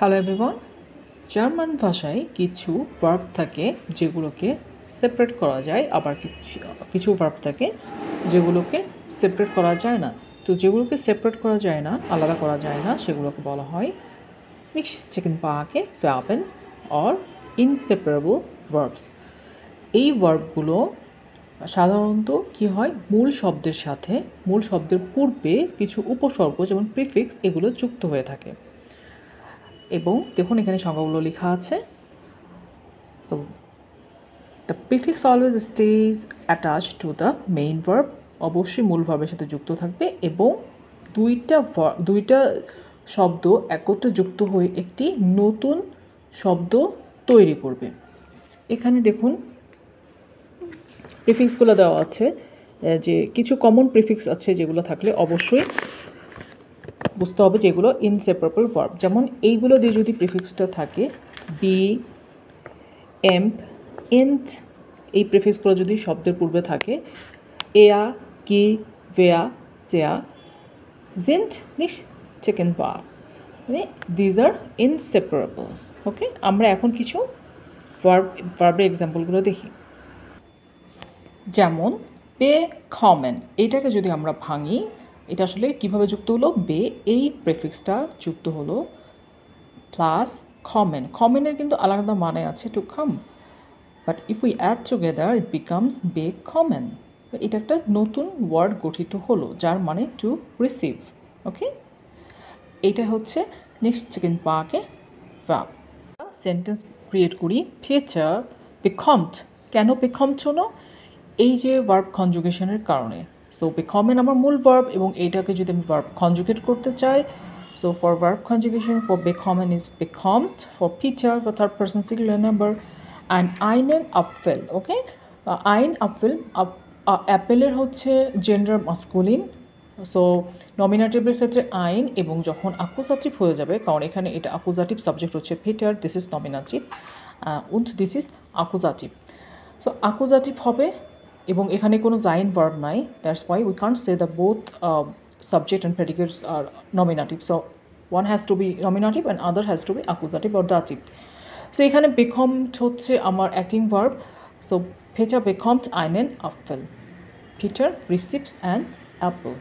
Hello everyone, German ভাষায় কিছু verb থাকে যেগুলোকে সেপারেট করা যায়, আবার কিছু ভার্ব থাকে যেগুলোকে সেপারেট করা যায় না। তো যেগুলোকে সেপারেট করা যায় না, আলাদা করা যায় না, সেগুলোকে বলা হয় nicht checken-bare Verben or inseparable verbs। এই ভার্বগুলো সাধারণত কি হয়, মূল শব্দের সাথে, মূল শব্দের পূর্বে কিছু উপসর্গ যেমন প্রিফিক্স এগুলো যুক্ত হয়ে থাকে। এবং দেখুন এখানে সংজ্ঞাগুলো লেখা আছে। So the prefix always stage attached to the main verb, অবশ্যই মূল ভার্বের সাথে যুক্ত থাকবে এবং দুইটা শব্দ একত্রে যুক্ত হয়ে একটি নতুন শব্দ তৈরি করবে। এখানে দেখুন প্রিফিক্সগুলো দেওয়া আছে, যে কিছু কমন প্রিফিক্স আছে যেগুলো থাকলে অবশ্যই বুঝতে হবে যেগুলো ইনসেপারেবল ভার্ব। যেমন এইগুলো দিয়ে যদি প্রিফিক্সটা থাকে, বি, এম্প, এন্ট, এই প্রিফিক্সগুলো যদি শব্দের পূর্বে থাকে, এয়া, কি, ভেয়া, সেয়া, জিন্ট, নিশ্ট, চেকেন বা, মানে দিজ আর ইনসেপারেবল। ওকে, আমরা এখন কিছু ভার্বের এক্সাম্পলগুলো দেখি। যেমন বে কমেন, এইটাকে যদি আমরা ভাঙি, এটা আসলে কীভাবে যুক্ত হলো, বে এই প্রিফিক্সটা যুক্ত হলো প্লাস কমেন। কমেনের কিন্তু আলাদা মানে আছে, to come, but if we add together it becomes become. এটা একটা নতুন ওয়ার্ড গঠিত হলো যার মানে টু রিসিভ। ওকে, এইটা হচ্ছে নেক্সট সেকেন্ড পাকে ভার্ব। সেন্টেন্স ক্রিয়েট করি, ফিচার বিকমড। কেন বিকমড হলো? এই যে ভার্ব কনজুগেশনের কারণে। সো বিকমেন আমার মূল ভার্ব এবং এইটাকে যদি আমি ভার্ব কনজুগেট করতে চাই, so for verb conjugation for বিকমেন ইজ বিকমড, for Peter for third person singular number, and einen Apfel। Okay, ein Apfel, অ্যাপেলের হচ্ছে জেন্ডার মাস্কুলিন, সো নমিনেটিভের ক্ষেত্রে আইন, এবং যখন অ্যাকুজাটিভ হয়ে যাবে, কারণ এখানে এটা অ্যাকুজাটিভ, সাবজেক্ট হচ্ছে Peter, this is nominative, und this is accusative. So accusative হবে এবং এখানে কোনো জাইন ভার্ব নাই, that's why we can't say the both subject and predicates are nominative. So one has to be nominative and other has to be accusative or dative. So এখানে বিকমড হচ্ছে আমার acting verb. So Peter bekommt einen Apfel. Peter receives an apple.